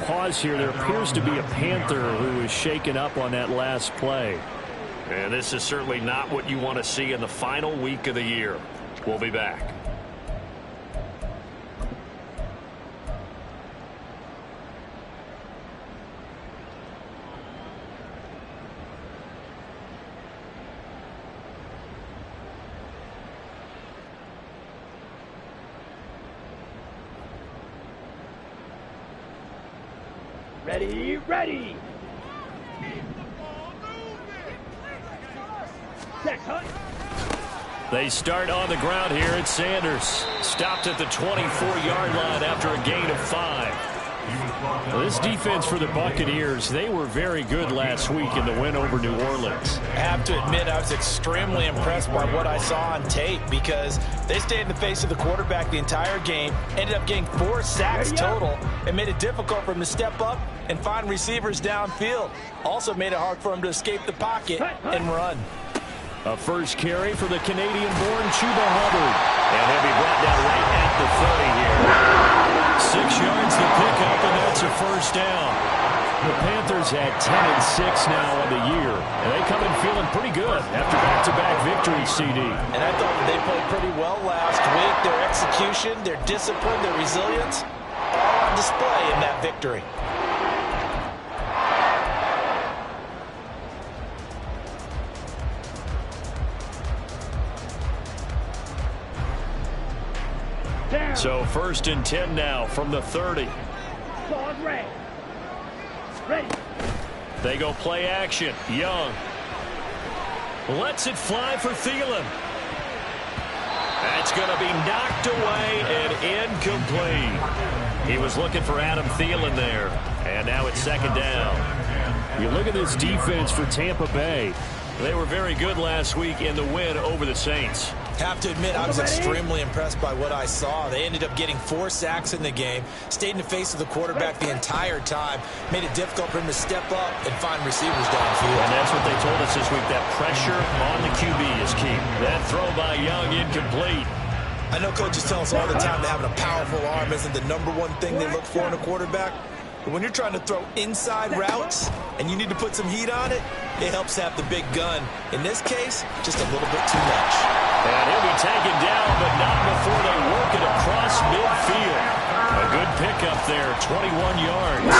pause here. There appears to be a Panther who is shaken up on that last play. And this is certainly not what you want to see in the final week of the year. We'll be back. Ready, ready. They start on the ground here at Sanders. Stopped at the 24-yard line after a gain of 5. Well, this defense for the Buccaneers, they were very good last week in the win over New Orleans. I have to admit, I was extremely impressed by what I saw on tape because they stayed in the face of the quarterback the entire game, ended up getting 4 sacks total, and made it difficult for him to step up and find receivers downfield. Also made it hard for him to escape the pocket and run. A first carry for the Canadian-born Chuba Hubbard. And he'll be brought down right at the 30 here. 6 yards to pick up, and that's a first down. The Panthers had 10-6 now on the year, and they come in feeling pretty good after back-to-back victories, CD. And I thought that they played pretty well last week. Their execution, their discipline, their resilience, all on display in that victory. So 1st and 10 now from the 30. Ball ready. Ready. They go play action. Young lets it fly for Thielen. That's going to be knocked away and incomplete. He was looking for Adam Thielen there. And now it's 2nd down. You look at this defense for Tampa Bay. They were very good last week in the win over the Saints. Have to admit, I was extremely impressed by what I saw. They ended up getting 4 sacks in the game, stayed in the face of the quarterback the entire time, made it difficult for him to step up and find receivers downfield. And that's what they told us this week, that pressure on the QB is key. That throw by Young incomplete. I know coaches tell us all the time that having a powerful arm isn't the #1 thing they look for in a quarterback. But when you're trying to throw inside routes and you need to put some heat on it, it helps have the big gun. In this case, just a little bit too much. And he'll be taken down, but not before they work it across midfield. A good pickup there, 21 yards.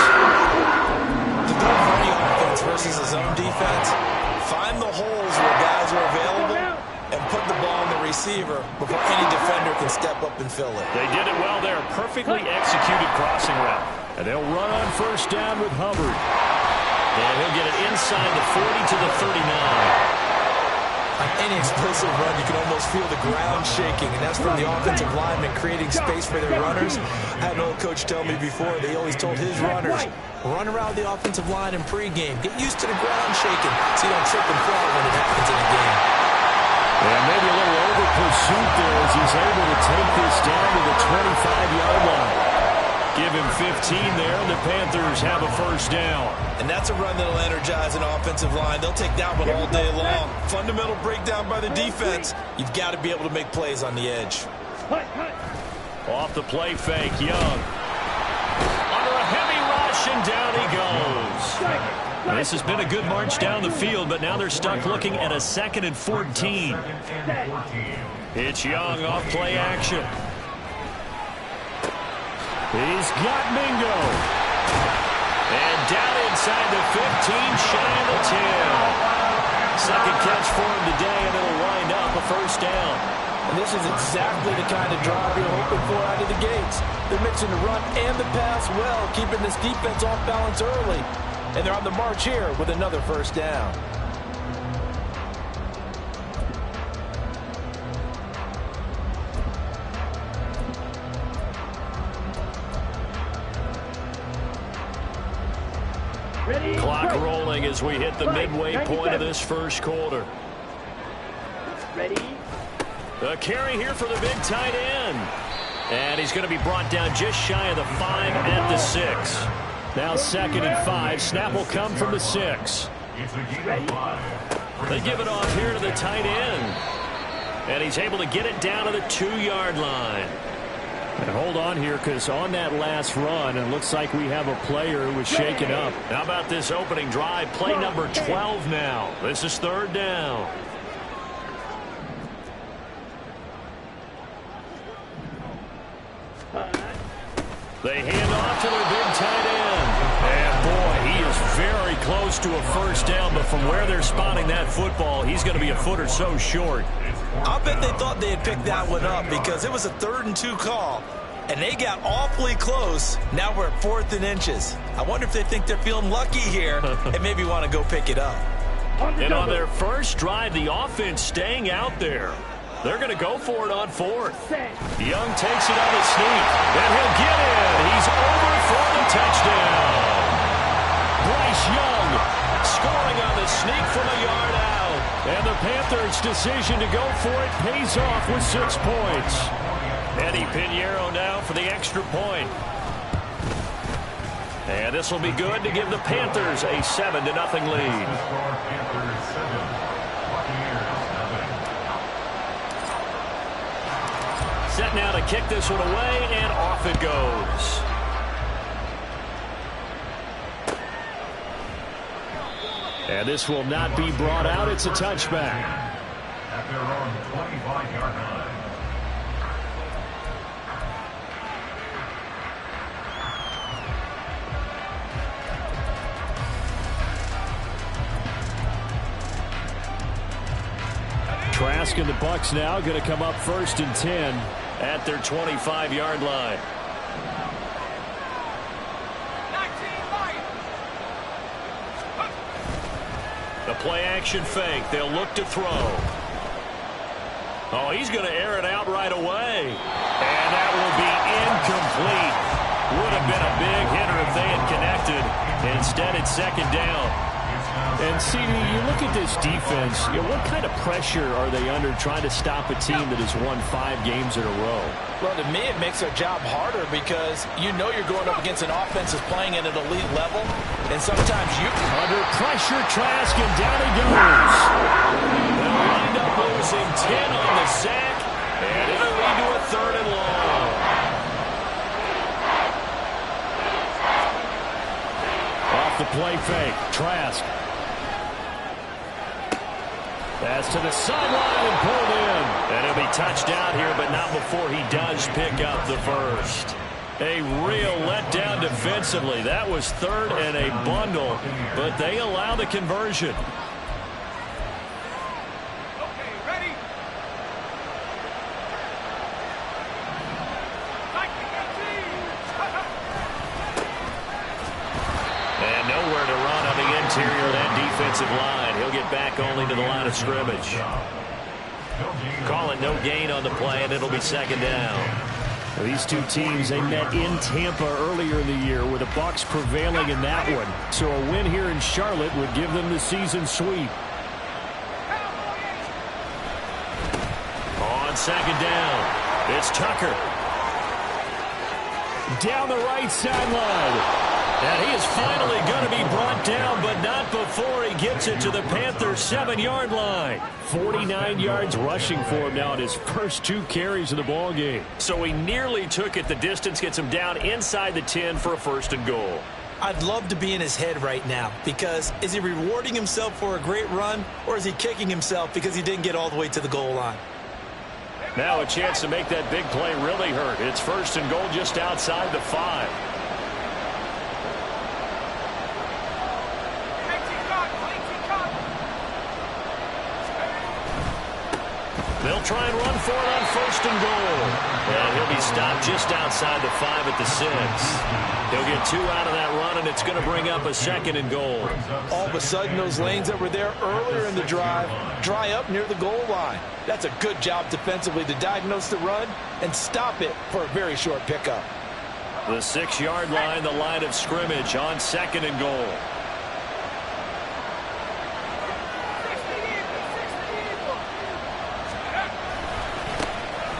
To throw for any offense versus his own defense, find the holes where guys are available and put the ball on the receiver before any defender can step up and fill it. They did it well there. Perfectly executed crossing route. And they'll run on 1st down with Hubbard. And he'll get it inside the 40 to the 39. On any explosive run, you can almost feel the ground shaking, and that's from the offensive linemen creating space for their runners. I had an old coach tell me before, they always told his runners, run around the offensive line in pregame. Get used to the ground shaking so you don't trip and fall when it happens in a game. And maybe a little over pursuit there as he's able to take this down to the 25-yard line. Give him 15 there, and the Panthers have a 1st down. And that's a run that'll energize an offensive line. They'll take that one all day long. Fundamental breakdown by the defense. You've got to be able to make plays on the edge. Off the play fake, Young. Under a heavy rush, and down he goes. This has been a good march down the field, but now they're stuck looking at a 2nd and 14. It's Young off play action. He's got Mingo. And down inside the 15, shy of the 10. Second catch for him today, and it'll wind up a 1st down. And this is exactly the kind of drive you're hoping for out of the gates. They're mixing the run and the pass well, keeping this defense off balance early. And they're on the march here with another 1st down. Clock rolling as we hit the midway point of this 1st quarter. Ready. A carry here for the big tight end. And he's going to be brought down just shy of the 5 at the 6. Now 2nd and 5. Snap will come from the 6. They give it off here to the tight end. And he's able to get it down to the 2-yard line. And hold on here, because on that last run, it looks like we have a player who was shaken up. How about this opening drive? Play number 12 now. This is third down. They hand off to their big tight end. And, boy, he is very close to a first down, but from where they're spotting that football, he's going to be a foot or so short. I'll bet they thought they had picked that one up because it was a 3rd and 2 call, and they got awfully close. Now we're at 4th and inches. I wonder if they think they're feeling lucky here and maybe want to go pick it up. And on their first drive, the offense staying out there. They're going to go for it on 4th. Young takes it on the sneak, and he'll get in. He's over for the touchdown. Bryce Young scoring on the sneak from a yard out. And the Panthers' decision to go for it pays off with 6 points. Eddie Pinheiro now for the extra point. And this will be good to give the Panthers a 7-0 lead. Set now to kick this one away, and off it goes. And this will not be brought out. It's a touchback. At their own 25-yard line. Trask and the Bucks now going to come up 1st and 10 at their 25-yard line. The play-action fake. They'll look to throw. Oh, he's going to air it out right away. And that will be incomplete. Would have been a big hitter if they had connected. Instead, it's 2nd down. And, CD, you look at this defense, what kind of pressure are they under trying to stop a team that has won 5 games in a row? Well, to me, it makes their job harder because you know you're going up against an offense that's playing at an elite level, and sometimes you... Under pressure, Trask, and down he goes. They'll wind up losing 10 on the sack, and it'll lead to a 3rd and long. Off the play fake, Trask. Pass to the sideline and pulled in. And he'll be touched out here, but not before he does pick up the first. A real letdown defensively. That was 3rd and a bundle, but they allow the conversion. And nowhere to run on the interior of that defensive line. He'll get back only to the line of scrimmage. Call it no gain on the play, and it'll be 2nd down. These two teams, they met in Tampa earlier in the year with the Bucs prevailing in that one. So a win here in Charlotte would give them the season sweep. On 2nd down, it's Tucker. Down the right sideline. And he is finally going to be brought down, but not before he gets it to the Panthers' 7-yard line. 49 yards rushing for him now in his first 2 carries of the ball game. So he nearly took it the distance, gets him down inside the 10 for a 1st and goal. I'd love to be in his head right now because is he rewarding himself for a great run, or is he kicking himself because he didn't get all the way to the goal line? Now a chance to make that big play really hurt. It's 1st and goal just outside the 5. They'll try and run for it on 1st and goal. And he'll be stopped just outside the 5 at the 6. He'll get 2 out of that run, and it's going to bring up a 2nd and goal. All of a sudden, those lanes that were there earlier in the drive dry up near the goal line. That's a good job defensively to diagnose the run and stop it for a very short pickup. The 6-yard line, the line of scrimmage on 2nd and goal.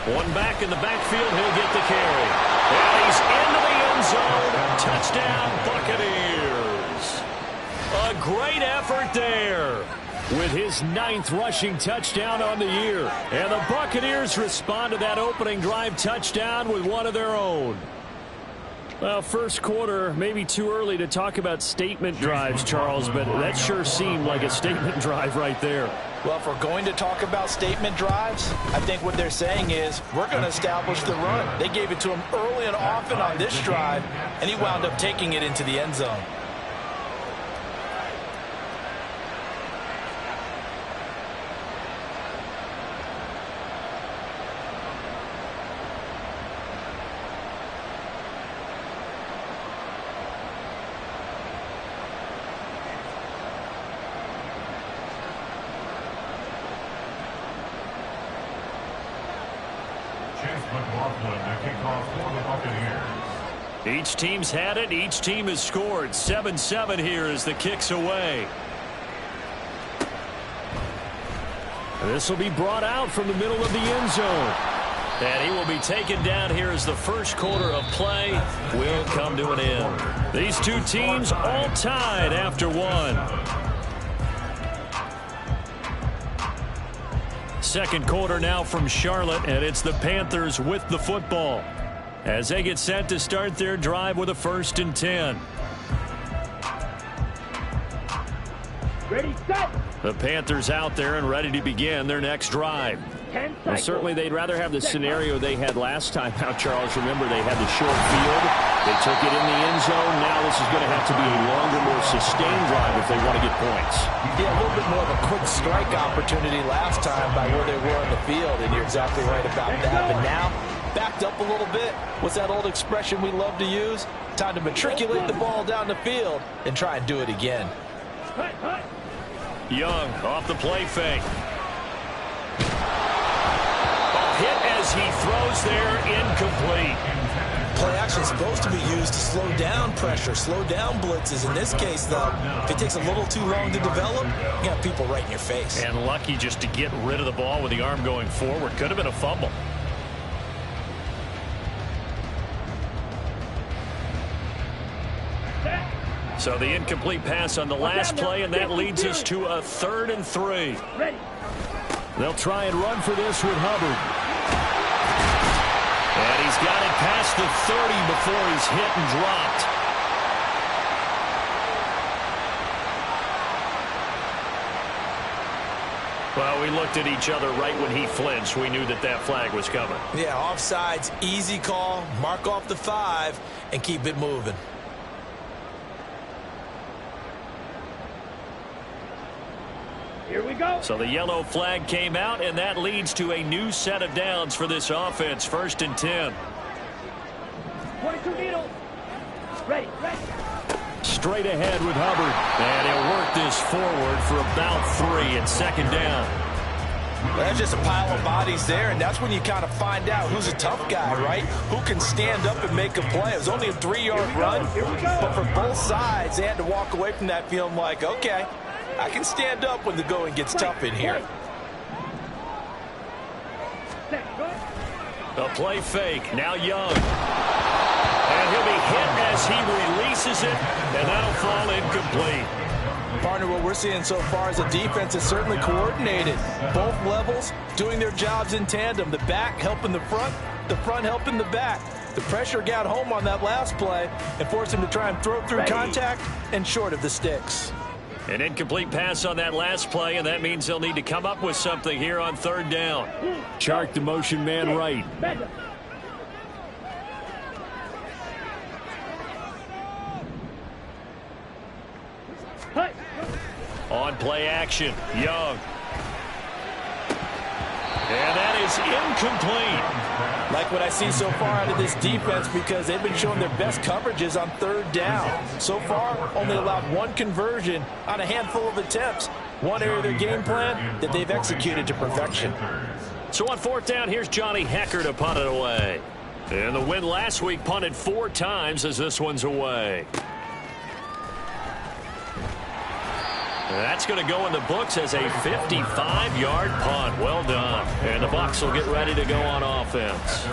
One back in the backfield, he'll get the carry. And he's into the end zone. Touchdown, Buccaneers. A great effort there. with his 9th rushing touchdown on the year. And the Buccaneers respond to that opening drive touchdown with one of their own. Well, first quarter, maybe too early to talk about statement drives, Charles, but that sure seemed like a statement drive right there. Well, if we're going to talk about statement drives, I think what they're saying is we're going to establish the run. They gave it to him early and often on this drive, and he wound up taking it into the end zone. Each team's had it. Each team has scored. 7-7 here as the kick's away. This will be brought out from the middle of the end zone. And he will be taken down here as the first quarter of play will come to an end. These two teams all tied after one. Second quarter now from Charlotte, and it's the Panthers with the football as they get set to start their drive with a 1st and 10. Ready, set. The Panthers out there and ready to begin their next drive. Well, certainly they'd rather have the scenario they had last time out, Charles. Remember, they had the short field. They took it in the end zone. Now this is going to have to be a longer, more sustained drive if they want to get points. Yeah, a little bit more of a quick strike opportunity last time by where they were on the field, and you're exactly right about that. But now, backed up a little bit. What's that old expression we love to use? Time to matriculate the ball down the field and try and do it again. Young off the play fake. Hit as he throws there, incomplete. Play action is supposed to be used to slow down pressure, slow down blitzes. In this case, though, if it takes a little too long to develop, you got people right in your face. And lucky just to get rid of the ball with the arm going forward. Could have been a fumble. So the incomplete pass on the last play, and that leads us to a 3rd and 3. They'll try and run for this with Hubbard. And he's got it past the 30 before he's hit and dropped. Well, we looked at each other right when he flinched. We knew that that flag was coming. Yeah, offsides, easy call. Mark off the 5 and keep it moving. Here we go. So the yellow flag came out, and that leads to a new set of downs for this offense. 1st and 10. 22 needles. Ready. Straight ahead with Hubbard. And he'll work this forward for about 3 and 2nd down. Well, that's just a pile of bodies there, and that's when you kind of find out who's a tough guy, right? Who can stand up and make a play. It was only a 3-yard run, but for both sides, they had to walk away from that feeling like, okay, I can stand up when the going gets tough in here. A play fake. Now Young. And he'll be hit as he releases it, and that'll fall incomplete. Partner, what we're seeing so far is a defense that's certainly coordinated. Both levels doing their jobs in tandem. The back helping the front helping the back. The pressure got home on that last play and forced him to try and throw through contact and short of the sticks. An incomplete pass on that last play, and that means they'll need to come up with something here on 3rd down. Chark the motion man right. On play action, Young. And that is incomplete. Like what I see so far out of this defense, because they've been showing their best coverages on 3rd down. So far, only allowed 1 conversion on a handful of attempts. One area of their game plan that they've executed to perfection. So on 4th down, here's Johnny Hecker to punt it away. And the win last week punted 4 times as this one's away. That's going to go in the books as a 55-yard punt. Well done. And the Bucs will get ready to go on offense.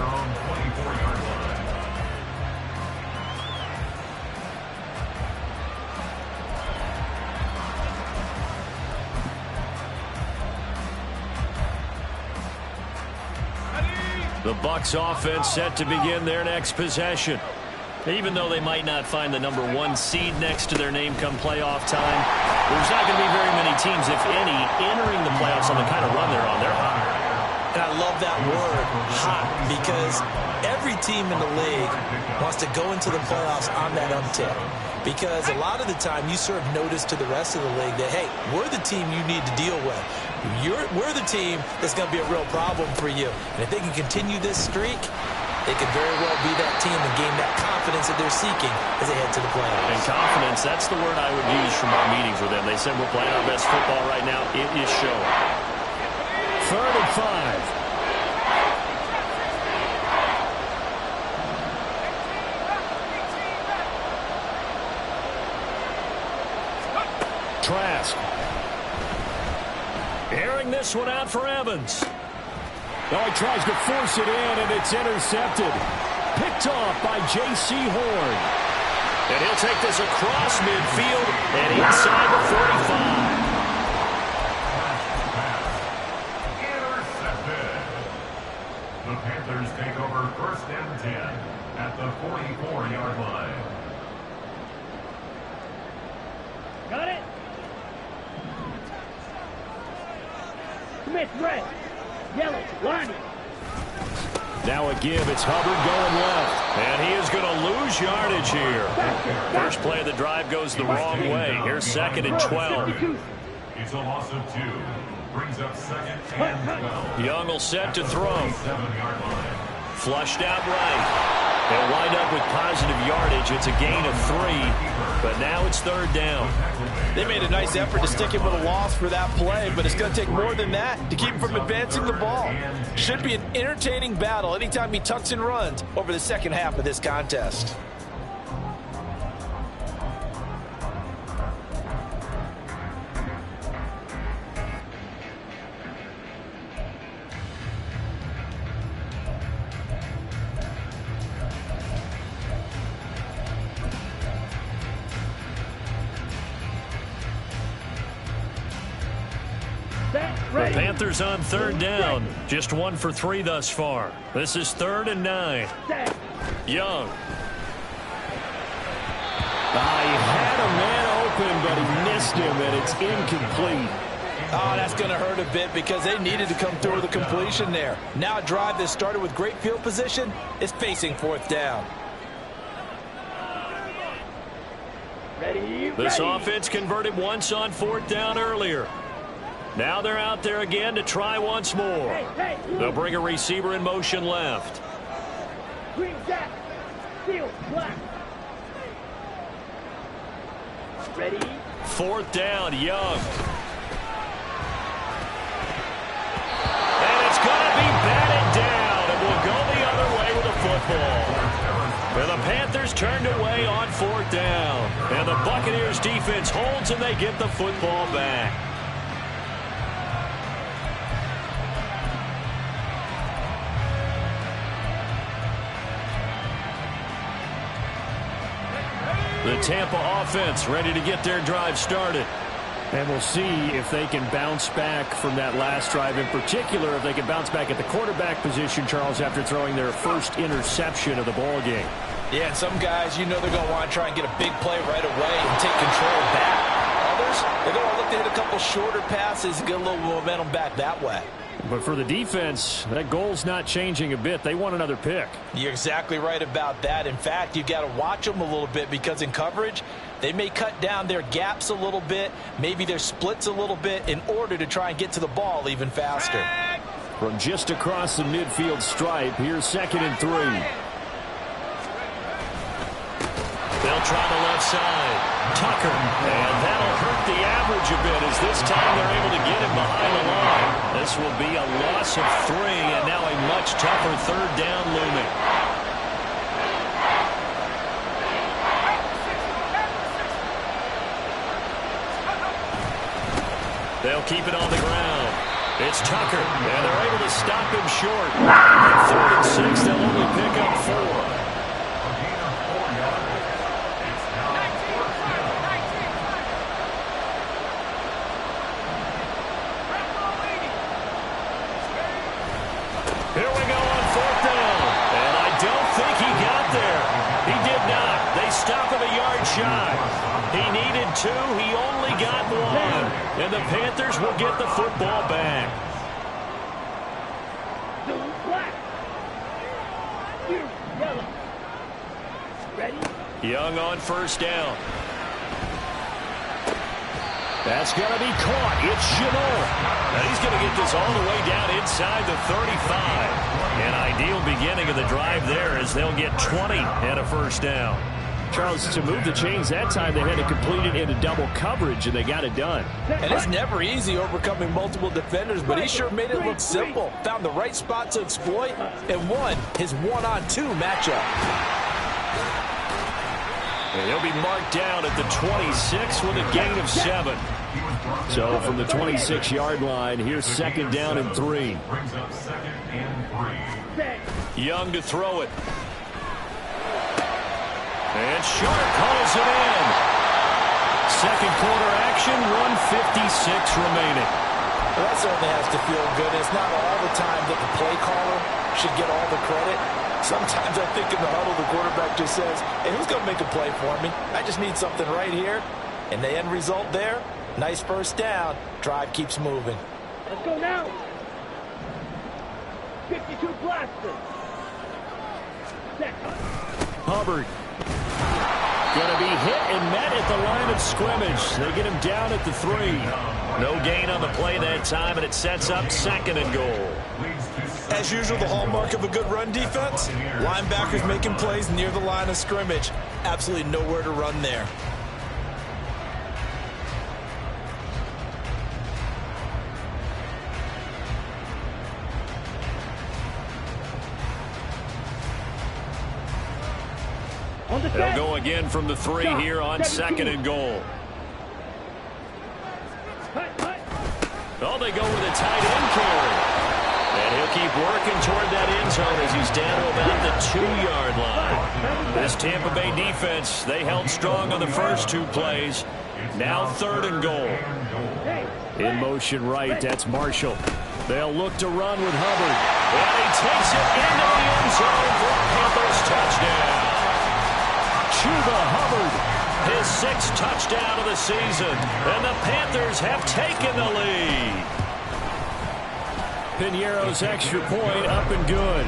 The Bucs offense set to begin their next possession. Even though they might not find the #1 seed next to their name come playoff time, there's not going to be very many teams, if any, entering the playoffs on the kind of run they're on. They're hot. And I love that word, hot, because every team in the league wants to go into the playoffs on that uptick. Because a lot of the time you serve notice to the rest of the league that, hey, we're the team you need to deal with. We're the team that's going to be a real problem for you. And if they can continue this streak, they could very well be that team and gain that confidence that they're seeking as they head to the playoffs. And confidence, that's the word I would use from our meetings with them. They said we're playing our best football right now. It is showing. 3rd and 5. Trask. Airing this one out for Evans. Oh, he tries to force it in, and it's intercepted. Picked off by J.C. Horn. And he'll take this across midfield and inside the 45. Intercepted. The Panthers take over 1st and 10 at the 44-yard line. Got it? Smith, red. Yellow, Lonnie. Now a give. It's Hubbard going left. And he is going to lose yardage here. First play of the drive goes the wrong way. Here's 2nd and 12. It's a loss of 2. Brings up 2nd and 12. Young will set to throw. 7-yard line. Flushed out right. They'll wind up with positive yardage. It's a gain of 3, but now it's 3rd down. They made a nice effort to stick him with a loss for that play, but it's going to take more than that to keep him from advancing the ball. Should be an entertaining battle anytime he tucks and runs over the second half of this contest. The Panthers on 3rd down. Just 1 for 3 thus far. This is 3rd and 9. Young. He had a man open, but he missed him, and it's incomplete. Oh, that's going to hurt a bit because they needed to come through with a completion there. Now a drive that started with great field position is facing 4th down. Ready, This ready. offense converted once on 4th down earlier. Now they're out there again to try once more. Hey, They'll bring a receiver in motion left. green jack, steel, black. Ready, 4th down, Young. And it's going to be batted down, and will go the other way with the football. And the Panthers turned away on 4th down. And the Buccaneers defense holds, and they get the football back. The Tampa offense ready to get their drive started. And we'll see if they can bounce back from that last drive. In particular, if they can bounce back at the quarterback position, Charles, after throwing their first interception of the ball game. Yeah, and some guys, you know they're going to want to try and get a big play right away and take control back. Others, they're going to look to hit a couple shorter passes and get a little momentum back that way. But for the defense, that goal's not changing a bit. They want another pick. You're exactly right about that. In fact, you've got to watch them a little bit because in coverage, they may cut down their gaps a little bit, maybe their splits a little bit in order to try and get to the ball even faster. From just across the midfield stripe, here's 2nd and 3. They'll try the left side. Tucker, and that'll hurt the average a bit as this time they're able to get him behind the line. This will be a loss of 3, and now a much tougher 3rd down looming. They'll keep it on the ground. It's Tucker, and they're able to stop him short. On 3rd and 6, they'll only pick up 4. Here we go on 4th 2. He only got 1. And the Panthers will get the football back. Black. Yellow. Ready? Young on first down. That's going to be caught. It's Chenot. And he's going to get this all the way down inside the 35. An ideal beginning of the drive there as they'll get 20 and a first down. Charles, to move the chains that time, they had to complete it into double coverage, and they got it done. And it's never easy overcoming multiple defenders, but he sure made it look simple. Found the right spot to exploit and won his one-on-two matchup. And he'll be marked down at the 26 with a gain of 7. So from the 26-yard line, here's second down and 3. Brings up second and 3. Young to throw it. And Sharp calls it in. Second quarter action, 1:56 remaining. Well, that certainly has to feel good. It's not all the time that the play caller should get all the credit. Sometimes I think in the huddle, the quarterback just says, hey, who's going to make a play for me? I just need something right here. And the end result there, nice first down. Drive keeps moving. Let's go now. 52 blaster. Set. Hubbard. Going to be hit and met at the line of scrimmage. They get him down at the 3. No gain on the play that time, and it sets up second and goal. As usual, the hallmark of a good run defense, linebackers making plays near the line of scrimmage. Absolutely nowhere to run there. They'll go again from the 3 here on second and goal. Oh, they go with a tight end carry. And he'll keep working toward that end zone as he's down to about the 2-yard line. This Tampa Bay defense, they held strong on the first 2 plays. Now third and goal. In motion right, that's Marshall. They'll look to run with Hubbard. And he takes it into the end zone for a Panthers touchdown. Chuba Hubbard, his 6th touchdown of the season. And the Panthers have taken the lead. Piñeiro's extra point up and good.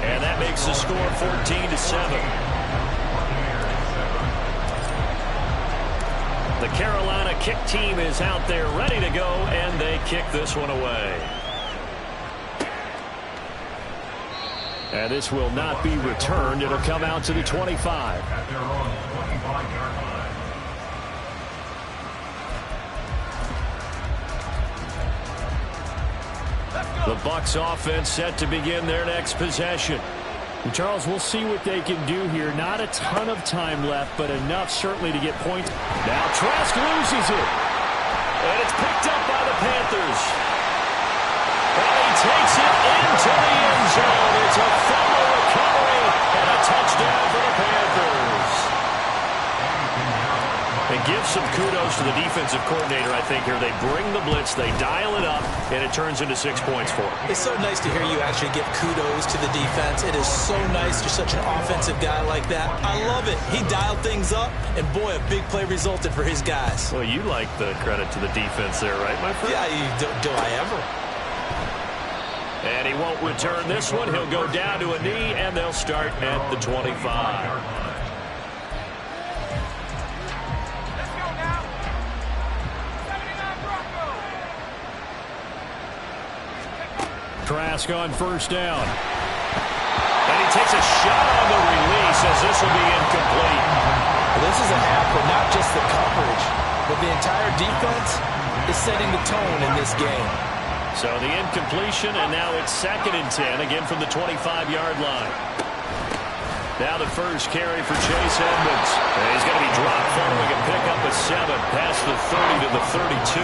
And that makes the score 14-7. The Carolina kick team is out there ready to go, and they kick this one away. And this will not be returned. It'll come out to the 25. At their own 25-yard line. The Bucs offense set to begin their next possession. And Charles, we'll see what they can do here. Not a ton of time left, but enough certainly to get points. Now Trask loses it. And it's picked up by the Panthers. And he takes it into the end zone. It's a fumble recovery and a touchdown for the Panthers. And give some kudos to the defensive coordinator, I think, here. They bring the blitz, they dial it up, and it turns into 6 points for them. It's so nice to hear you actually give kudos to the defense. It is so nice. You're such an offensive guy like that. I love it. He dialed things up, and boy, a big play resulted for his guys. Well, you like the credit to the defense there, right, my friend? Yeah, do I ever? And he won't return this one. He'll go down to a knee, and they'll start at the 25. Trask on first down. And he takes a shot on the release as this will be incomplete. This is a half where not just the coverage, but the entire defense is setting the tone in this game. So the incompletion, and now it's 2nd and 10, again from the 25-yard line. Now the first carry for Chase Edmonds. And he's going to be dropped following a pickup of 7 past the 30 to the 32.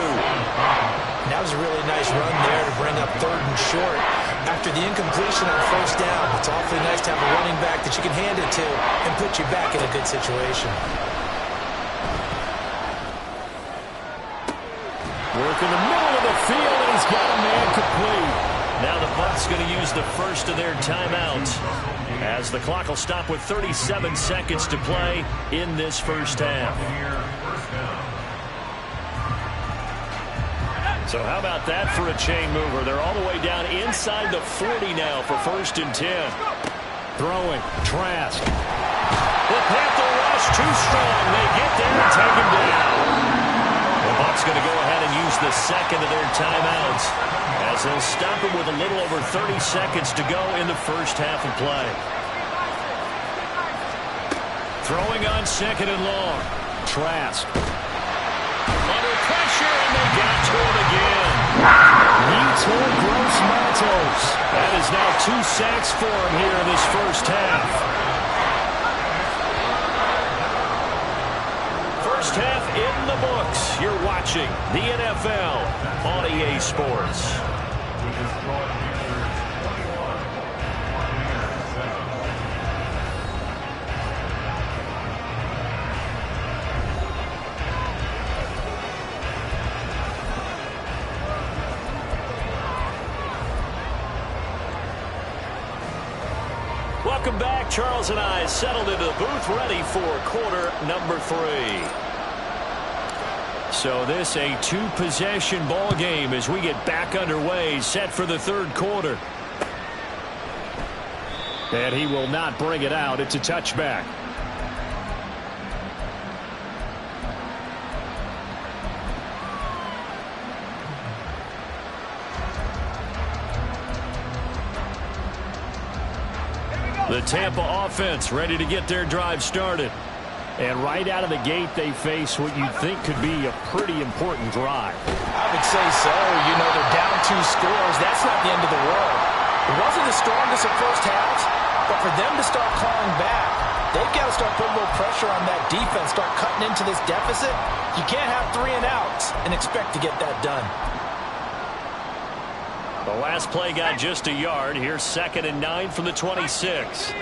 That was a really nice run there to bring up 3rd and short. After the incompletion on first down, it's awfully nice to have a running back that you can hand it to and put you back in a good situation. Work in the middle of the field, and he's got a man complete. Now the Bucs going to use the first of their timeouts as the clock will stop with 37 seconds to play in this first half. So how about that for a chain mover? They're all the way down inside the 40 now for 1st and 10. Throwing. Trask. The Panther rush too strong. They get there and take him down. The Bucs going to go ahead and use the second of their timeouts as they'll stop it with a little over 30 seconds to go in the first half of play. Throwing on 2nd and long. Trask. Under pressure, and they got to him again. Yetur Gross-Matos. That is now 2 sacks for him here in this first half. First half in the books. You're watching the NFL on EA Sports. Welcome back. Charles and I settled into the booth, ready for quarter number 3. So this a 2-possession ball game as we get back underway, set for the 3rd quarter. And he will not bring it out. It's a touchback. The Tampa offense ready to get their drive started. And right out of the gate, they face what you'd think could be a pretty important drive. I would say so. You know, they're down 2 scores. That's not the end of the world. It wasn't the strongest of first halves, but for them to start clawing back, they've got to start putting a little pressure on that defense, start cutting into this deficit. You can't have 3 and outs and expect to get that done. The last play got just a yard. Here's 2nd and 9 from the 26.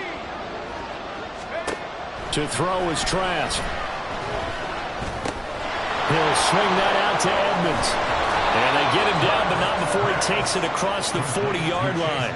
To throw is Trask. He'll swing that out to Edmonds. And they get him down, but not before he takes it across the 40-yard line.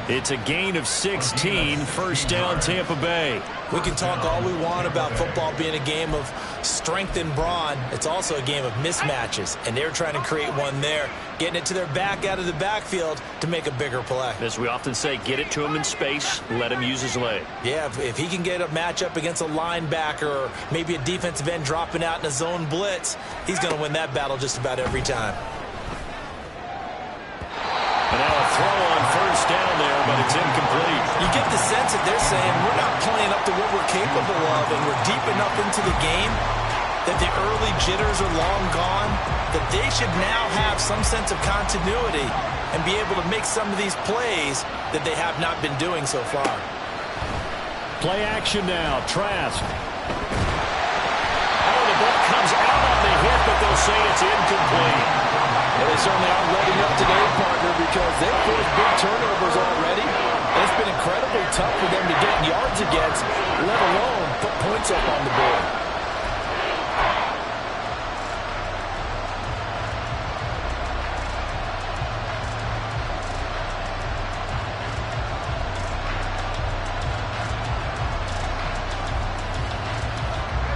It's a gain of 16, 1st down Tampa Bay. We can talk all we want about football being a game of strength and brawn. It's also a game of mismatches, and they're trying to create one there, getting it to their back out of the backfield to make a bigger play. As we often say, get it to him in space, let him use his leg. Yeah, if he can get a matchup against a linebacker or maybe a defensive end dropping out in a zone blitz, he's going to win that battle just about every time. And now a throw on 1st down there, but it's incomplete. You get the sense that they're saying we're not playing up to what we're capable of, and we're deep enough into the game that the early jitters are long gone, that they should now have some sense of continuity and be able to make some of these plays that they have not been doing so far. Play action now. Trask. Oh, the ball comes out on the hit, but they'll say it's incomplete. Well, they certainly aren't letting up today, partner, because they've forced big turnovers already. And it's been incredibly tough for them to get yards against, let alone put points up on the board.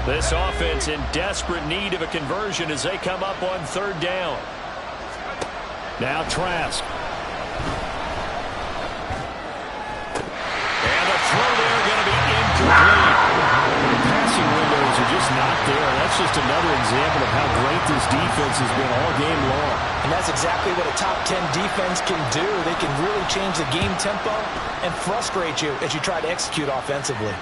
This offense in desperate need of a conversion as they come up on 3rd down. Now Trask. And the throw there going to be incomplete. The passing windows are just not there. That's just another example of how great this defense has been all game long. And that's exactly what a top 10 defense can do. They can really change the game tempo and frustrate you as you try to execute offensively.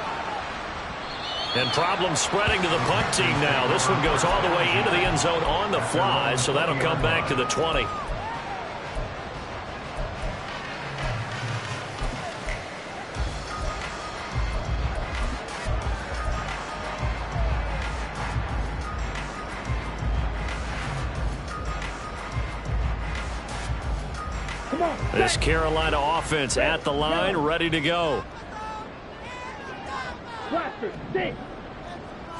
And problems spreading to the punt team now. This one goes all the way into the end zone on the fly, so that'll come back to the 20. This Carolina offense at the line, ready to go. Blaster, stay.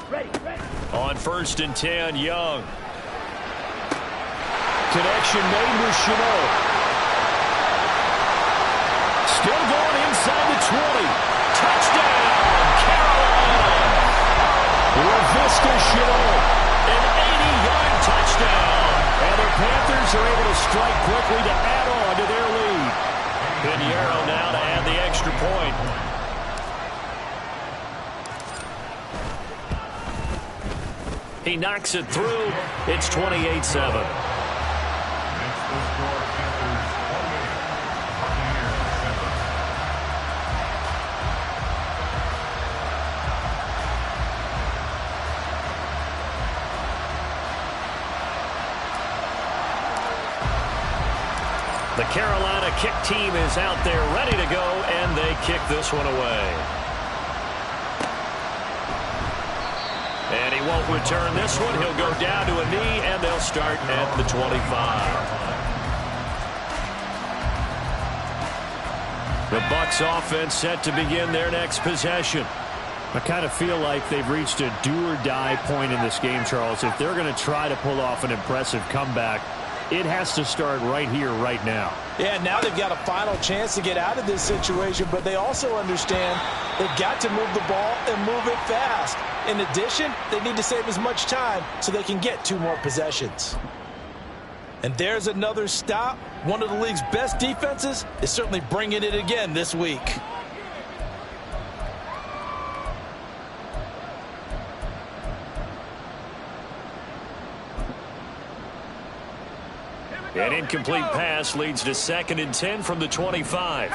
Ready. On 1st and 10, Young. Connection made with Chenot. Still going inside the 20. Touchdown, Carolina. Laviska Chenot. An 80-yard touchdown. And the Panthers are able to strike quickly to add on to their lead. Pinheiro now to add the extra point. He knocks it through. It's 28-7. The Carolina kick team is out there ready to go, and they kick this one away. And he won't return this one. He'll go down to a knee, and they'll start at the 25. The Bucs offense set to begin their next possession. I kind of feel like they've reached a do-or-die point in this game, Charles. If they're going to try to pull off an impressive comeback, it has to start right here, right now. Yeah, now they've got a final chance to get out of this situation, but they also understand they've got to move the ball and move it fast. In addition, they need to save as much time so they can get 2 more possessions. And there's another stop. One of the league's best defenses is certainly bringing it again this week. An incomplete pass leads to 2nd and 10 from the 25.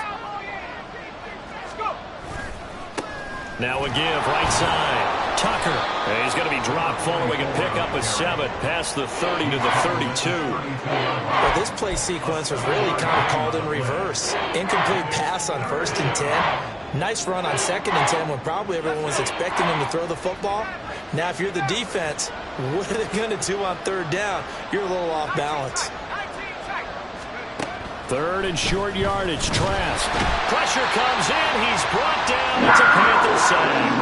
Now a give, right side. Tucker. And he's going to be dropped following a pickup of 7 past the 30 to the 32. Well, this play sequence was really kind of called in reverse. Incomplete pass on 1st and 10. Nice run on 2nd and 10 when probably everyone was expecting him to throw the football. Now, if you're the defense, what are they going to do on 3rd down? You're a little off balance. 3rd and short yardage. Trask. Pressure comes in. He's brought down. It's a Panther sack.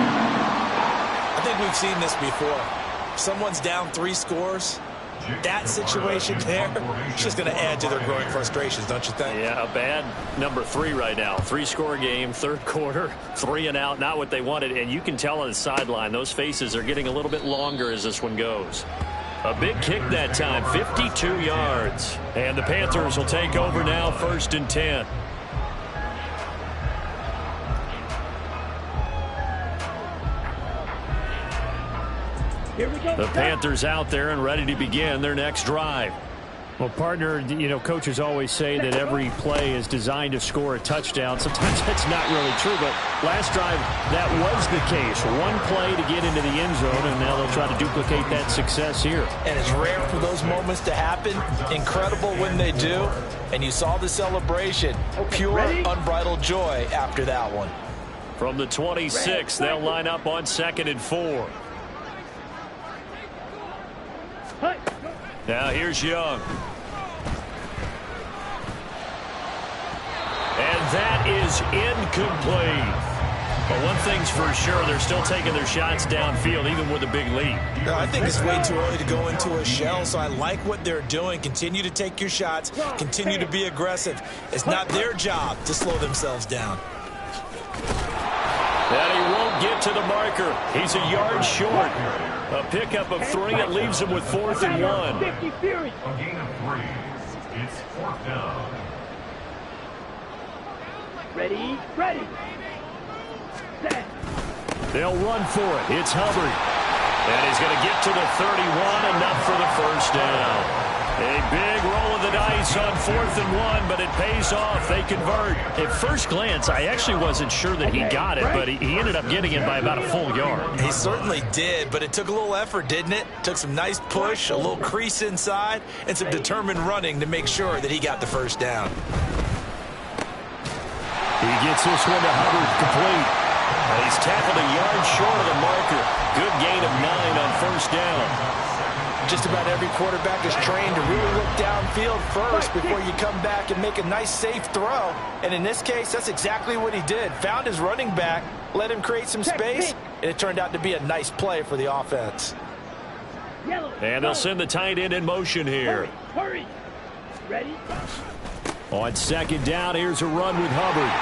I think we've seen this before. Someone's down 3 scores. That situation there is just going to add to their growing frustrations, don't you think? Yeah, a bad number 3 right now. 3-score game, 3rd quarter, 3 and out, not what they wanted. And you can tell on the sideline, those faces are getting a little bit longer as this one goes. A big kick that time, 52 yards. And the Panthers will take over now, 1st and 10. The Panthers out there and ready to begin their next drive. Well, partner, you know, coaches always say that every play is designed to score a touchdown. Sometimes that's not really true, but last drive, that was the case. One play to get into the end zone, and now they'll try to duplicate that success here. And it's rare for those moments to happen. Incredible when they do. And you saw the celebration. Pure, unbridled joy after that one. From the 26, they'll line up on 2nd and 4. Now here's Young. And that is incomplete. But one thing's for sure, they're still taking their shots downfield, even with a big lead. No, I think it's way too early to go into a shell, so I like what they're doing. Continue to take your shots. Continue to be aggressive. It's not their job to slow themselves down. And he won't get to the marker. He's a yard short. A pickup of 3. It leaves him with 4th and 1. A gain of 3. It's 4th down. Ready, ready. Set. They'll run for it. It's Hubbard. And he's going to get to the 31, enough for the 1st down. A big roll of the dice on 4th and 1, but it pays off. They convert. At first glance, I actually wasn't sure that he got it, but he ended up getting it by about a full yard. He certainly did, but it took a little effort, didn't it? Took some nice push, a little crease inside, and some determined running to make sure that he got the 1st down. He gets this one to Hubbard, complete. And he's tackled a yard short of the marker. Good gain of 9 on 1st down. Just about every quarterback is trained to really look downfield first before you come back and make a nice, safe throw. And in this case, that's exactly what he did. Found his running back, let him create some space, and it turned out to be a nice play for the offense. And they'll send the tight end in motion here. Hurry. Ready? On 2nd down, here's a run with Hubbard.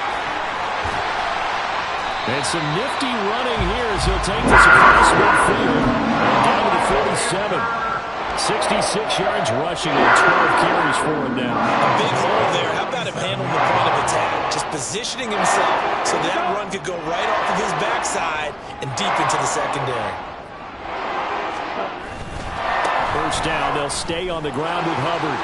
And some nifty running here as he'll take this across midfield. And down to the 47. 66 yards rushing and 12 carries for him now. A big hole there. How about him handling the point of attack? Just positioning himself so that run could go right off of his backside and deep into the secondary. First down, they'll stay on the ground with Hubbard.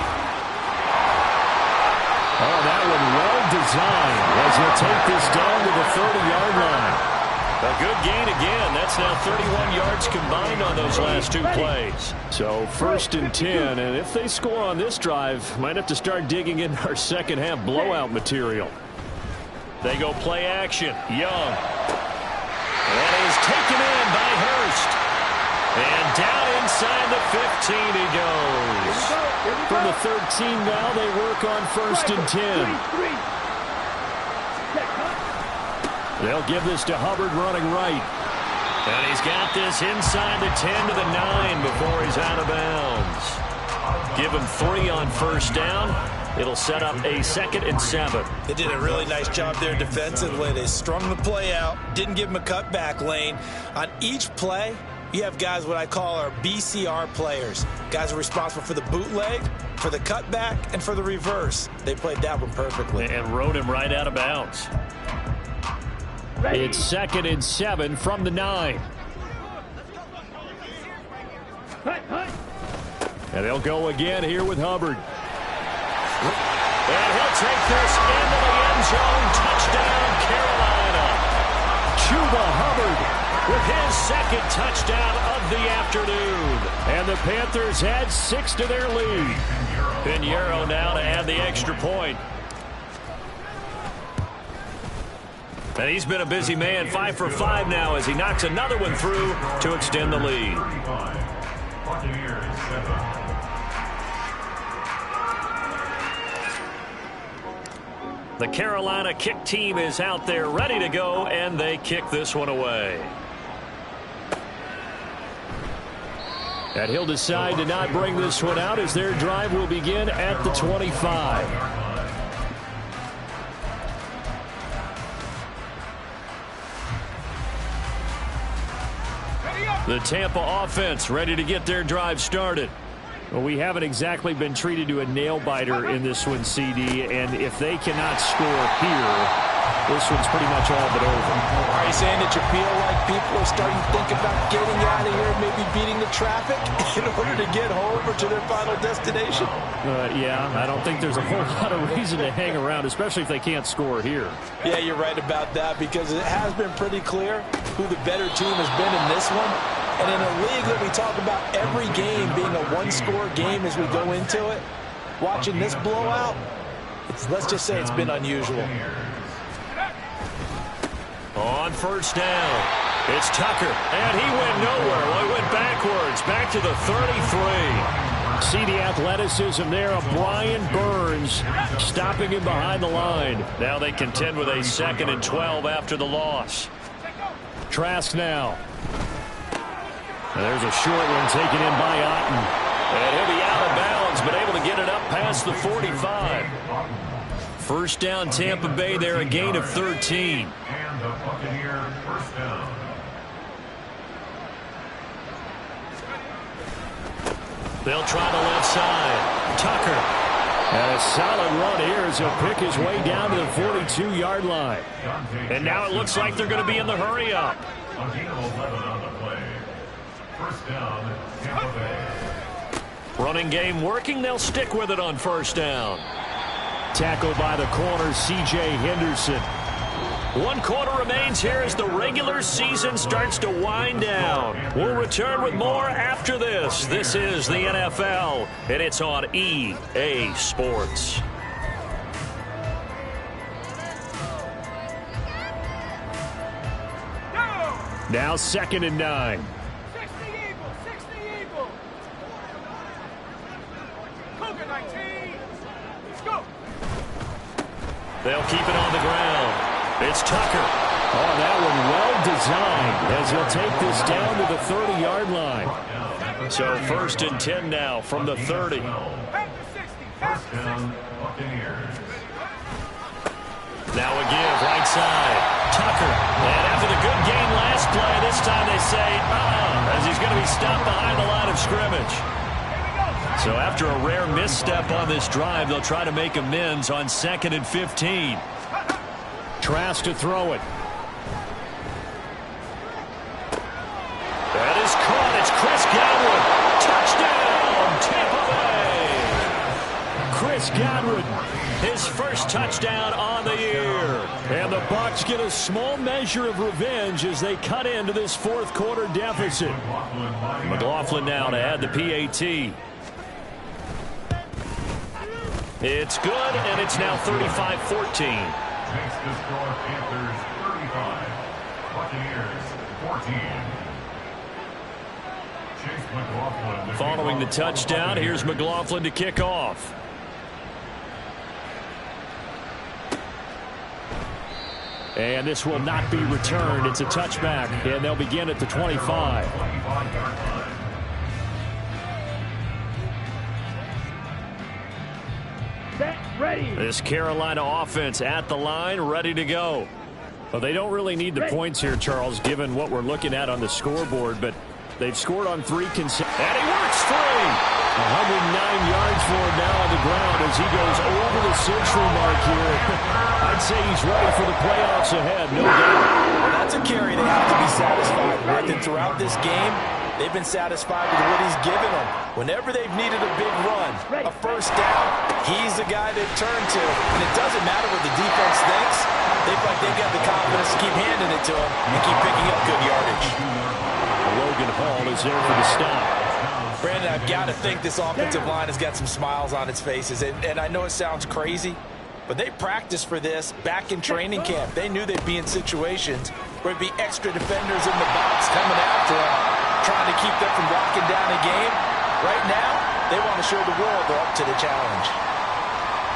Oh, that one well designed as he'll take this down to the 30-yard line. A good gain again. That's now 31 yards combined on those last two plays. So first and 10, and if they score on this drive, might have to start digging in our second half blowout material. They go play action. Young. That is taken in by Hurst. And down inside the 15 he goes. From the 13 now, they work on first and 10. They'll give this to Hubbard running right. And he's got this inside the 10 to the 9 before he's out of bounds. Give him 3 on first down. It'll set up a 2nd and 7. They did a really nice job there defensively. They strung the play out, didn't give him a cutback lane. On each play, you have guys what I call our BCR players. Guys are responsible for the bootleg, for the cutback, and for the reverse. They played that one perfectly. And rode him right out of bounds. It's 2nd and 7 from the 9. And they'll go again here with Hubbard. And he'll take this into the end zone. Touchdown, Carolina. Chuba Hubbard with his 2nd touchdown of the afternoon. And the Panthers add 6 to their lead. Pinheiro now to add the extra point. And he's been a busy man, 5 for 5 now as he knocks another one through to extend the lead. The Carolina kick team is out there ready to go, and they kick this one away. And he'll decide to not bring this one out as their drive will begin at the 25. The Tampa offense ready to get their drive started. Well, we haven't exactly been treated to a nail-biter in this one, CD, and if they cannot score here, this one's pretty much all but over. Are you saying that you feel like people are starting to think about getting out of here, maybe beating the traffic in order to get home or to their final destination? Yeah, I don't think there's a whole lot of reason to hang around, especially if they can't score here. Yeah, you're right about that because it has been pretty clear who the better team has been in this one. And in a league that we talk about every game being a one-score game as we go into it, watching this blowout, let's just say it's been unusual. On first down, it's Tucker, and he went nowhere. Well, he went backwards, back to the 33. See the athleticism there of Brian Burns stopping him behind the line. Now they contend with a 2nd and 12 after the loss. Trask now. And there's a short one taken in by Otten. And he'll be out of bounds, but able to get it up past the 45. First down, Tampa Bay there, a gain of 13. And the Buccaneer first down. They'll try the left side. Tucker. And a solid run here as he'll pick his way down to the 42-yard line. And now it looks like they're going to be in the hurry-up. A gain of 11 on the play. First down, Tampa Bay. Running game working. They'll stick with it on first down. Tackled by the corner, C.J. Henderson. 1 quarter remains here as the regular season starts to wind down. We'll return with more after this. This is the NFL, and it's on EA Sports. Now 2nd and 9. They'll keep it on the ground. It's Tucker. Oh, that one well designed as he'll take this down to the 30-yard line. So 1st and 10 now from the 30. First down, Buccaneers. Now a give, right side. Tucker. And after the good game last play, this time they say, as he's going to be stopped behind the line of scrimmage. So after a rare misstep on this drive, they'll try to make amends on 2nd and 15. Trask to throw it. That is caught. It's Chris Godwin. Touchdown, Tampa Bay. Chris Godwin, His first touchdown on the year. and the Bucs get a small measure of revenge as they cut into this fourth quarter deficit. McLaughlin now to add the PAT. It's good, and it's now 35-14. Makes the score Panthers 35, Buccaneers 14. Chase McLaughlin. Following the touchdown, here's McLaughlin to kick off. And this will not be returned. It's a touchback, and they'll begin at the 25. Set, ready. This Carolina offense at the line, ready to go. Well, they don't really need the points here, Charles, given what we're looking at on the scoreboard, but they've scored on 3 consecutive. And he works free. 109 yards for him now on the ground as he goes over the century mark here. I'd say he's ready for the playoffs ahead, no doubt. Well, that's a carry they have to be satisfied with. And throughout this game, they've been satisfied with what he's given them. Whenever they've needed a big run, a first down, he's the guy they've turned to. And it doesn't matter what the defense thinks. They feel like they've got the confidence to keep handing it to him and keep picking up good yardage. Logan Hall is there for the stop. Brandon, I've got to think this offensive line has got some smiles on its faces. And I know it sounds crazy, but they practiced for this back in training camp. They knew they'd be in situations where it'd be extra defenders in the box coming after them, trying to keep them from locking down a game. Right now, they want to show the world they're up to the challenge.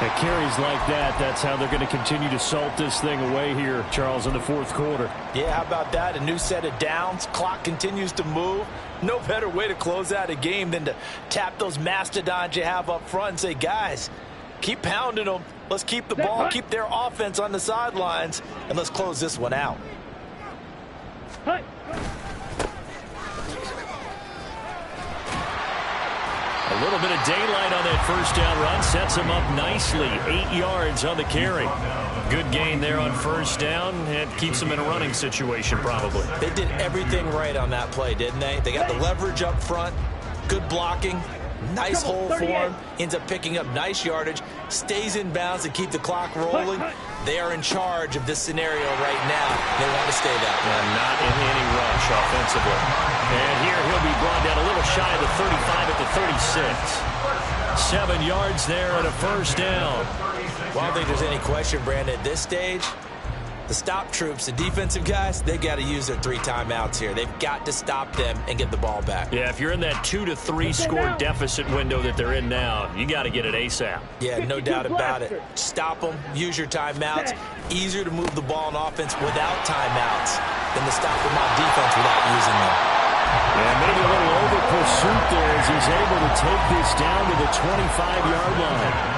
At carries like that, that's how they're going to continue to salt this thing away here, Charles, in the fourth quarter. Yeah, how about that? A new set of downs. Clock continues to move. No better way to close out a game than to tap those mastodons you have up front and say, guys, keep pounding them. Let's keep the ball, keep their offense on the sidelines, and let's close this one out. Hey. A little bit of daylight on that first down run sets him up nicely. 8 yards on the carry. Good gain there on first down. It keeps them in a running situation probably. They did everything right on that play, didn't they? They got the leverage up front, good blocking, nice hole for him, ends up picking up nice yardage, stays in bounds to keep the clock rolling. They are in charge of this scenario right now. They want to stay that way. And not in any rush offensively. And here he'll be brought down a little shy of the 35 at the 36. 7 yards there and a first down. Well, I don't think there's any question, Brandon, at this stage, the stop troops, the defensive guys, they got to use their 3 timeouts here. They've got to stop them and get the ball back. Yeah, if you're in that 2 to 3 score deficit window that they're in now, you got to get it ASAP. Yeah, no doubt about it. Stop them, use your timeouts. Easier to move the ball on offense without timeouts than to stop them on defense without using them. And maybe a little over pursuit there as he's able to take this down to the 25-yard line.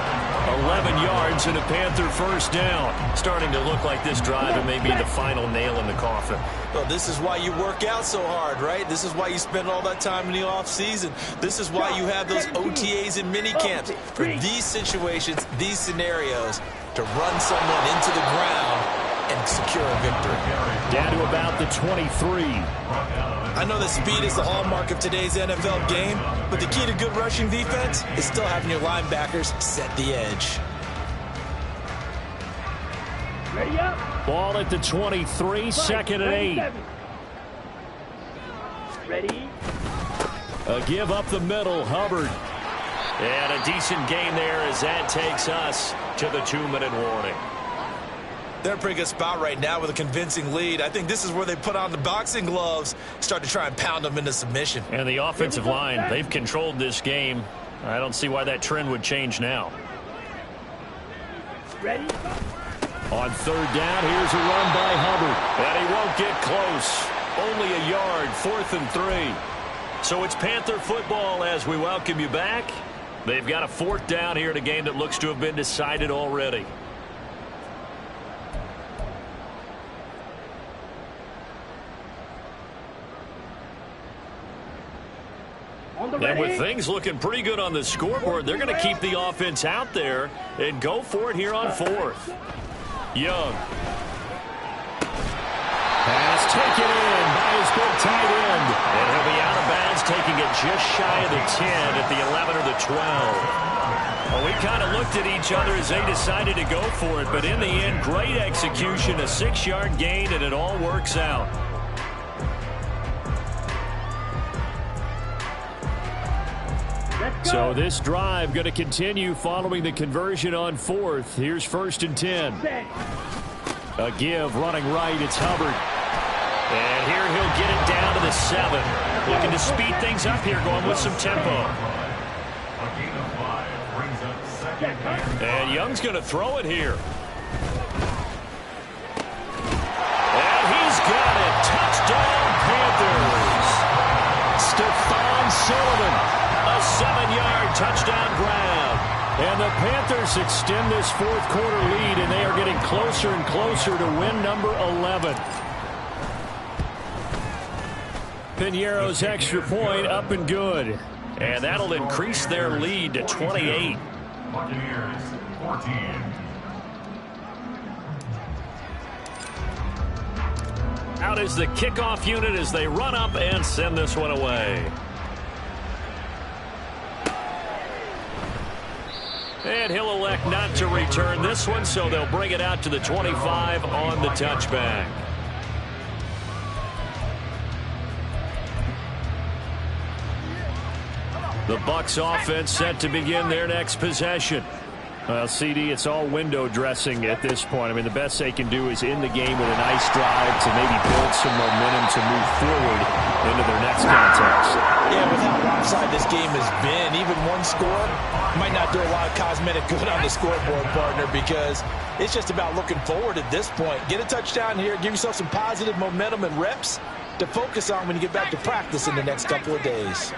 11 yards and a Panther first down. Starting to look like this drive and maybe the final nail in the coffin. Well, this is why you work out so hard, right? This is why you spend all that time in the offseason. This is why you have those OTAs and mini camps. For these situations, these scenarios, to run someone into the ground and secure a victory. Down to about the 23. I know that speed is the hallmark of today's NFL game, but the key to good rushing defense is still having your linebackers set the edge. Ready up. Ball at the 23, second and 8. Ready. A give up the middle, Hubbard. And a decent gain there as that takes us to the 2-minute warning. They're in a pretty good spot right now with a convincing lead. I think this is where they put on the boxing gloves, start to try and pound them into submission. And the offensive line, they've controlled this game. I don't see why that trend would change now. Ready. On third down, here's a run by Hubbard. And he won't get close. Only a yard, 4th and 3. So it's Panther football as we welcome you back. They've got a 4th down here in a game that looks to have been decided already. And with things looking pretty good on the scoreboard, they're going to keep the offense out there and go for it here on 4th. Young. Pass taken in by his big tight end. And he'll be out of bounds, taking it just shy of the 10 at the 11 or the 12. Well, we kind of looked at each other as they decided to go for it, but in the end, great execution, a 6-yard gain, and it all works out. So this drive going to continue following the conversion on 4th. Here's 1st and 10. A give running right. It's Hubbard. And here he'll get it down to the 7. Looking to speed things up here, going with some tempo. And Young's going to throw it here. And he's got it. Touchdown, Panthers. Stephon Sullivan. A 7-yard touchdown grab. And the Panthers extend this 4th quarter lead, and they are getting closer and closer to win number 11. Piñeiro's extra point up and good. And that'll increase their lead to 28. Buccaneers, 14. Out is the kickoff unit as they run up and send this one away. And he'll elect not to return this one, so they'll bring it out to the 25 on the touchback. The Bucs offense set to begin their next possession. Well, CD, it's all window dressing at this point. I mean, the best they can do is end the game with a nice drive to maybe build some momentum to move forward into their next contest. Yeah, with how lopsided this game has been, even one score might not do a lot of cosmetic good on the scoreboard, partner, because it's just about looking forward at this point. Get a touchdown here, give yourself some positive momentum and reps to focus on when you get back to practice in the next couple of days.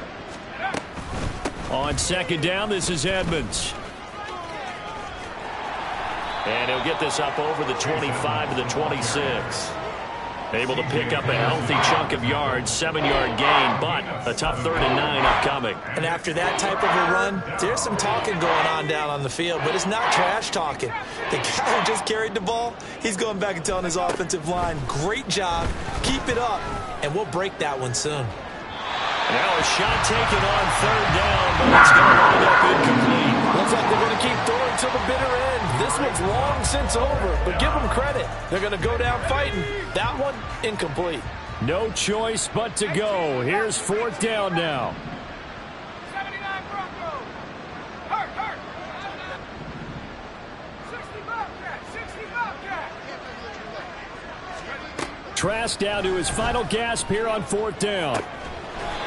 On 2nd down, this is Edmonds. And he'll get this up over the 25 to the 26. Able to pick up a healthy chunk of yards, 7-yard gain, but a tough 3rd and 9 upcoming. And after that type of a run, there's some talking going on down on the field, but it's not trash talking. The guy who just carried the ball, he's going back and telling his offensive line, great job, keep it up, and we'll break that one soon. Now a shot taken on 3rd down, but it's going to wind up incomplete. Looks like they're going to keep throwing till the bitter end. This one's long since over, but give them credit. They're going to go down fighting. That one, incomplete. No choice but to go. Here's 4th down now. 79 Broncos. Hurt. 60 Bobcat. 60 Bobcat. Trask down to his final gasp here on 4th down.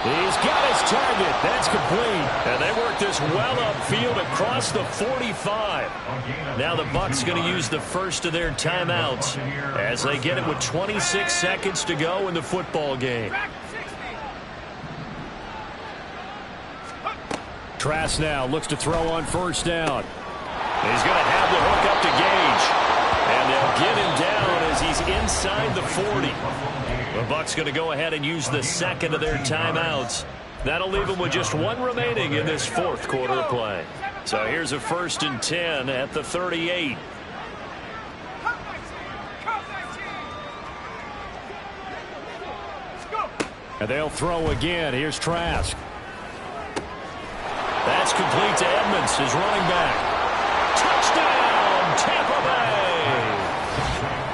He's got his target. That's complete. And they work this well upfield across the 45. Now the Bucs going to use the first of their timeouts as they get it with 26 seconds to go in the football game. Trask now looks to throw on 1st down. He's going to have the hook up to Gage. And they'll get him down as he's inside the 40. The Bucs going to go ahead and use the 2nd of their timeouts. That'll leave them with just one remaining in this 4th quarter of play. So here's a 1st and 10 at the 38. And they'll throw again. Here's Trask. That's complete to Edmonds, his running back. Touchdown, Tampa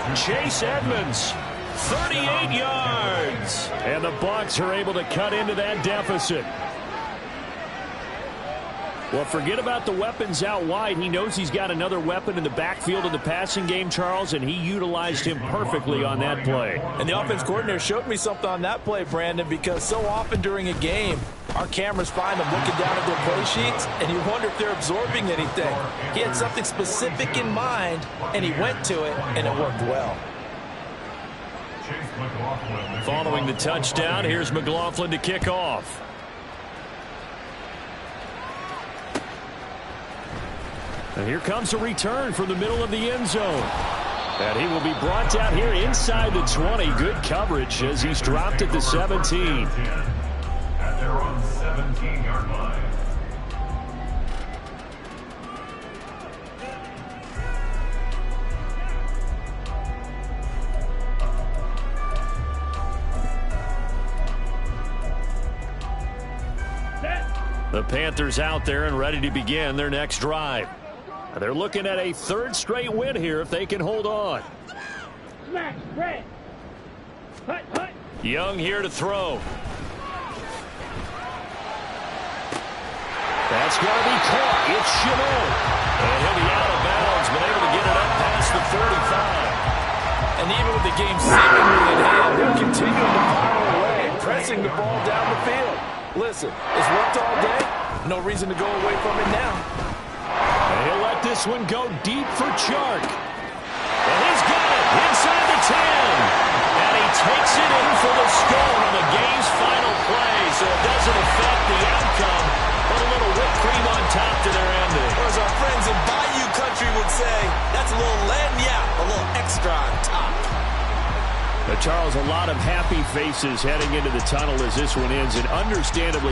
Bay! Chase Edmonds. 38 yards. And the Bucs are able to cut into that deficit. Well, forget about the weapons out wide. He knows he's got another weapon in the backfield of the passing game, Charles, and he utilized him perfectly on that play. And the offense coordinator showed me something on that play, Brandon, because so often during a game, our cameras find them looking down at their play sheets, and you wonder if they're absorbing anything. He had something specific in mind, and he went to it, and it worked well. Following the touchdown, here's McLaughlin to kick off. And here comes a return from the middle of the end zone. And he will be brought down here inside the 20. Good coverage as he's dropped at the 17. At their own 7 17-yard line. The Panthers out there and ready to begin their next drive. They're looking at a third straight win here if they can hold on. Smash, red. Hut, hut. Young here to throw. That's going to be caught. It's Chabot. And he'll be out of bounds, but able to get it up past the 45. And even with the game seemingly in hand, they're continuing to power away, pressing the ball down the field. Listen, it's worked all day. No reason to go away from it now. And he'll let this one go deep for Chark. And he's got it inside the 10. And he takes it in for the score on the game's final play, so it doesn't affect the outcome, but a little whipped cream on top to their ending. Or as our friends in Bayou Country would say, that's a little lagniappe, a little extra on top. Now, Charles, a lot of happy faces heading into the tunnel as this one ends, and understandably